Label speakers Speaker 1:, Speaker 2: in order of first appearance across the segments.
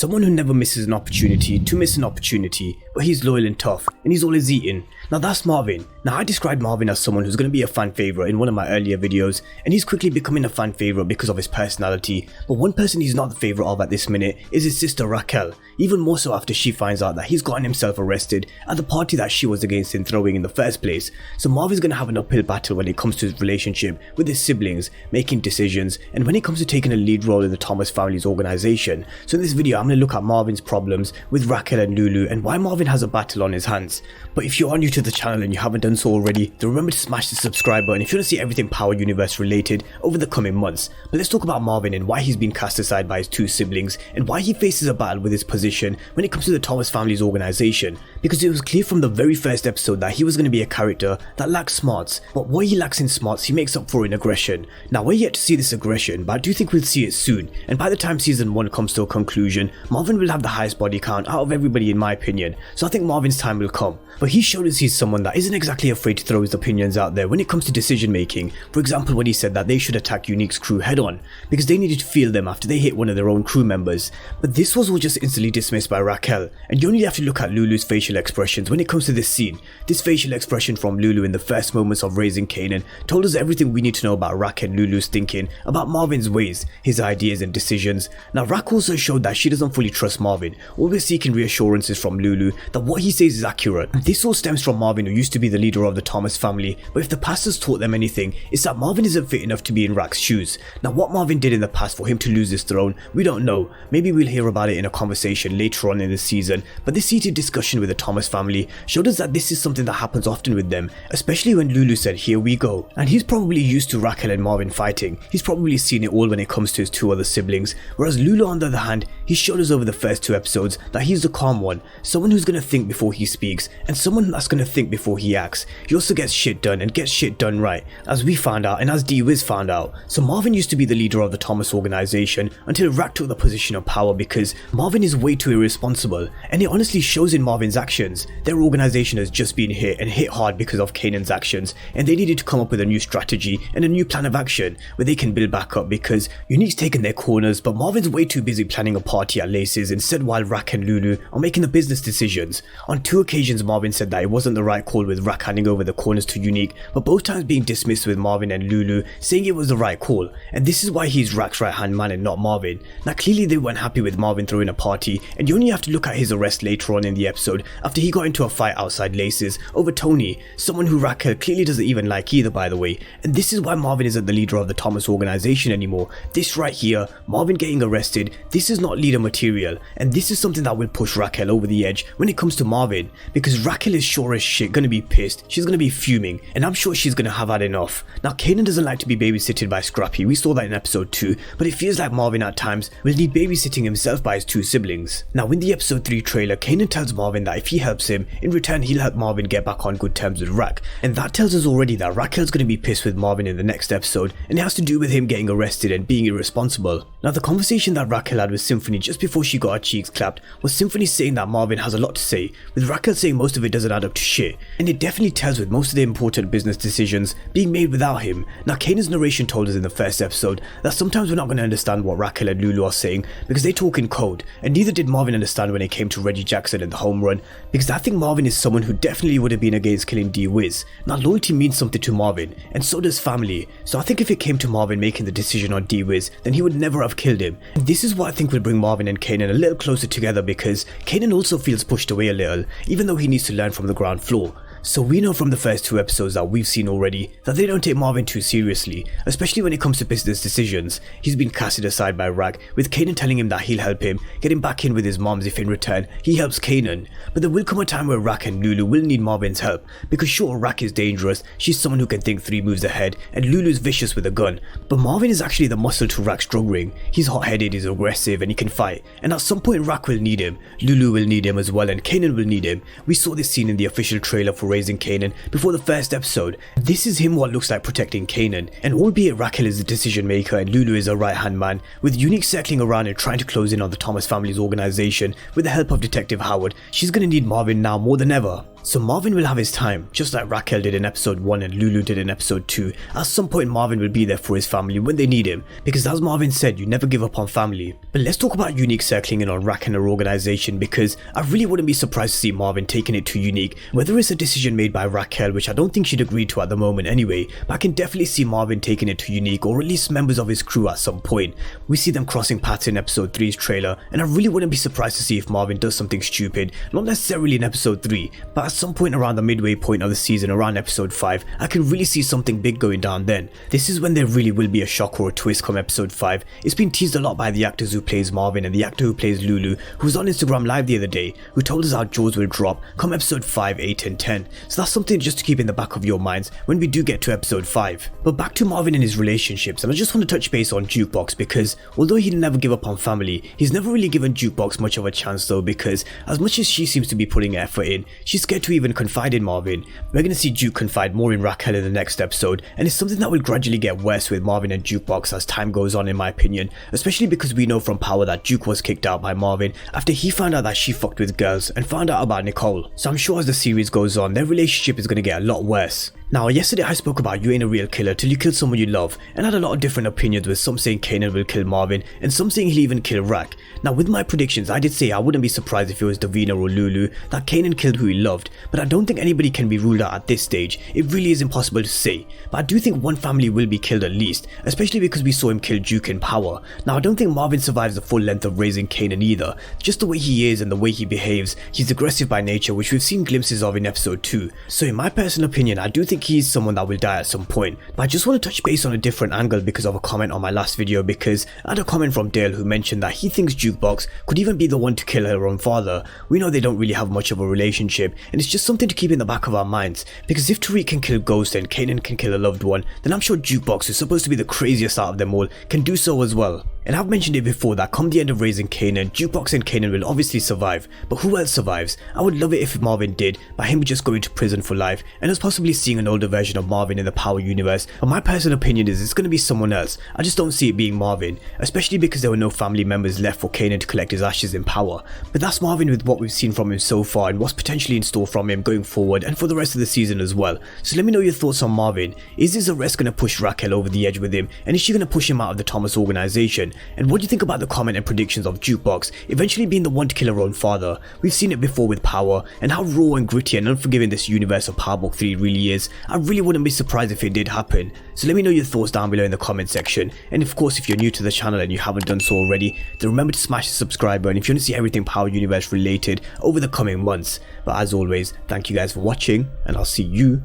Speaker 1: Someone who never misses an opportunity to miss an opportunity, but he's loyal and tough, and he's always eating. Now that's Marvin. Now I described Marvin as someone who's going to be a fan favourite in one of my earlier videos, and he's quickly becoming a fan favourite because of his personality. But one person he's not the favourite of at this minute is his sister Raquel, even more so after she finds out that he's gotten himself arrested at the party that she was against in throwing in the first place. So Marvin's going to have an uphill battle when it comes to his relationship with his siblings, making decisions, and when it comes to taking a lead role in the Thomas family's organisation. So in this video I'm going to look at Marvin's problems with Raquel and Lulu and why Marvin has a battle on his hands. But if you are new to the channel and you haven't done so already, then remember to smash the subscribe button if you want to see everything Power Universe related over the coming months. But let's talk about Marvin and why he's been cast aside by his two siblings and why he faces a battle with his position when it comes to the Thomas family's organisation. Because it was clear from the very first episode that he was going to be a character that lacks smarts, but what he lacks in smarts he makes up for in aggression. Now we're yet to see this aggression, but I do think we'll see it soon, and by the time season 1 comes to a conclusion, Marvin will have the highest body count out of everybody in my opinion, so I think Marvin's time will come. But he showed us he's someone that isn't exactly afraid to throw his opinions out there when it comes to decision making. For example, when he said that they should attack Unique's crew head on because they needed to feel them after they hit one of their own crew members. But this was all just instantly dismissed by Raquel, and you only have to look at Lulu's facial expressions when it comes to this scene. This facial expression from Lulu in the first moments of Raising Kanan told us everything we need to know about Raquel and Lulu's thinking about Marvin's ways, his ideas and decisions. Now Raquel also showed that she doesn't fully trust Marvin, always seeking reassurances from Lulu that what he says is accurate. This all stems from Marvin, who used to be the leader of the Thomas family, but if the past has taught them anything, it's that Marvin isn't fit enough to be in Raquel's shoes. Now what Marvin did in the past for him to lose his throne, we don't know. Maybe we'll hear about it in a conversation later on in the season, but this heated discussion with the Thomas family showed us that this is something that happens often with them, especially when Lulu said here we go. And he's probably used to Raquel and Marvin fighting. He's probably seen it all when it comes to his two other siblings, whereas Lulu on the other hand, he showed us over the first 2 episodes that he's the calm one, someone who's going to think before he speaks, and someone that's going to think before he acts. He also gets shit done and gets shit done right, as we found out and as D-Wiz found out. So Marvin used to be the leader of the Thomas organisation until Rack took the position of power because Marvin is way too irresponsible, and it honestly shows in Marvin's actions. Their organisation has just been hit and hit hard because of Kanan's actions, and they needed to come up with a new strategy and a new plan of action where they can build back up because Unique's taken their corners, but Marvin's way too busy planning a party at Lace's instead while Rack and Lulu are making the business decisions. On 2 occasions Marvin said that it wasn't the right call with Rack handing over the corners to Unique, but both times being dismissed with Marvin and Lulu saying it was the right call, and this is why he's Rack's right hand man and not Marvin. Now clearly they weren't happy with Marvin throwing a party, and you only have to look at his arrest later on in the episode after he got into a fight outside Lace's over Tony, someone who Raquel clearly doesn't even like either by the way. And this is why Marvin isn't the leader of the Thomas organisation anymore. This right here, Marvin getting arrested, this is not leader material, and this is something that will push Raquel over the edge when it comes to Marvin, because Raquel is sure as shit gonna be pissed, she's gonna be fuming, and I'm sure she's gonna have had enough. Now Kanan doesn't like to be babysitted by Scrappy, we saw that in episode 2, but it feels like Marvin at times will need babysitting himself by his 2 siblings. Now in the episode 3 trailer, Kanan tells Marvin that if he helps him, in return he'll help Marvin get back on good terms with Rack, and that tells us already that Raquel's gonna be pissed with Marvin in the next episode, and it has to do with him getting arrested and being irresponsible. Now the conversation that Raquel had with Symphony just before she got her cheeks clapped was Symphony saying that Marvin has a lot to say, with Raquel saying most of it doesn't add up to shit, and it definitely tells with most of the important business decisions being made without him. Now Kanan's narration told us in the first episode that sometimes we're not going to understand what Raquel and Lulu are saying because they talk in code, and neither did Marvin understand when it came to Reggie Jackson and the home run, because I think Marvin is someone who definitely would have been against killing D-Wiz. Now loyalty means something to Marvin, and so does family, so I think if it came to Marvin making the decision on D-Wiz, then he would never have killed him. And this is what I think will bring Marvin and Kanan a little closer together, because Kanan also feels pushed away a little, even though he needs to learn from the ground floor. So we know from the first 2 episodes that we've seen already that they don't take Marvin too seriously, especially when it comes to business decisions. He's been casted aside by Rack, with Kanan telling him that he'll help him get him back in with his moms if in return he helps Kanan. But there will come a time where Rack and Lulu will need Marvin's help, because sure, Rack is dangerous, she's someone who can think 3 moves ahead, and Lulu's vicious with a gun, but Marvin is actually the muscle to Rack's drug ring. He's hot-headed, he's aggressive, and he can fight, and at some point Rack will need him, Lulu will need him as well, and Kanan will need him. We saw this scene in the official trailer for Raising Kanan before the first episode. This is him what looks like protecting Kanan, and albeit Raquel is the decision maker and Lulu is a right hand man, with Unique circling around and trying to close in on the Thomas family's organisation with the help of Detective Howard, she's gonna need Marvin now more than ever. So Marvin will have his time, just like Raquel did in episode 1 and Lulu did in episode 2. At some point Marvin will be there for his family when they need him, because as Marvin said, you never give up on family. But let's talk about Unique circling in on Raquel and her organization, because I really wouldn't be surprised to see Marvin taking it to Unique, whether it's a decision made by Raquel, which I don't think she'd agree to at the moment anyway, but I can definitely see Marvin taking it to Unique, or at least members of his crew at some point. We see them crossing paths in episode 3's trailer, and I really wouldn't be surprised to see if Marvin does something stupid, not necessarily in episode 3, but at some point around the midway point of the season, around episode 5, I can really see something big going down then. This is when there really will be a shock or a twist come episode 5. It's been teased a lot by the actors who plays Marvin and the actor who plays Lulu, who was on Instagram live the other day, who told us how jaws will drop come episode 5, 8 and 10. So that's something just to keep in the back of your minds when we do get to episode 5. But back to Marvin and his relationships, and I just want to touch base on Jukebox, because although he never give up on family, he's never really given Jukebox much of a chance though, because as much as she seems to be putting effort in, she's scared to even confide in Marvin. We're going to see Juke confide more in Raquel in the next episode, and it's something that will gradually get worse with Marvin and Jukebox as time goes on in my opinion, especially because we know from Power that Juke was kicked out by Marvin after he found out that she fucked with girls and found out about Nicole. So I'm sure as the series goes on, their relationship is going to get a lot worse. Now, yesterday I spoke about you ain't a real killer till you kill someone you love, and had a lot of different opinions, with some saying Kanan will kill Marvin and some saying he'll even kill Rack. Now with my predictions, I did say I wouldn't be surprised if it was Davina or Lulu that Kanan killed who he loved, but I don't think anybody can be ruled out at this stage. It really is impossible to say, but I do think one family will be killed at least, especially because we saw him kill Duke in Power. Now I don't think Marvin survives the full length of Raising Kanan either. Just the way he is and the way he behaves, he's aggressive by nature, which we've seen glimpses of in episode 2. So in my personal opinion, I do think he's someone that will die at some point. But I just want to touch base on a different angle because of a comment on my last video, because I had a comment from Dale who mentioned that he thinks Jukebox could even be the one to kill her own father. We know they don't really have much of a relationship, and it's just something to keep in the back of our minds, because if Tariq can kill Ghost and Kanan can kill a loved one, then I'm sure Jukebox, who's supposed to be the craziest out of them all, can do so as well. And I've mentioned it before that come the end of Raising Kanan, Jukebox and Kanan will obviously survive, but who else survives? I would love it if Marvin did, by him just going to prison for life and us possibly seeing an older version of Marvin in the Power universe, but my personal opinion is it's going to be someone else. I just don't see it being Marvin, especially because there were no family members left for Kanan to collect his ashes in Power. But that's Marvin with what we've seen from him so far and what's potentially in store from him going forward and for the rest of the season as well. So let me know your thoughts on Marvin. Is his arrest going to push Raquel over the edge with him, and is she going to push him out of the Thomas organization? And what do you think about the comment and predictions of Jukebox eventually being the one to kill her own father? We've seen it before with Power, and how raw and gritty and unforgiving this universe of Power Book 3 really is. I really wouldn't be surprised if it did happen. So let me know your thoughts down below in the comment section, and of course if you're new to the channel and you haven't done so already, then remember to smash the subscribe button if you want to see everything Power Universe related over the coming months. But as always, thank you guys for watching, and I'll see you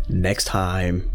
Speaker 1: next time.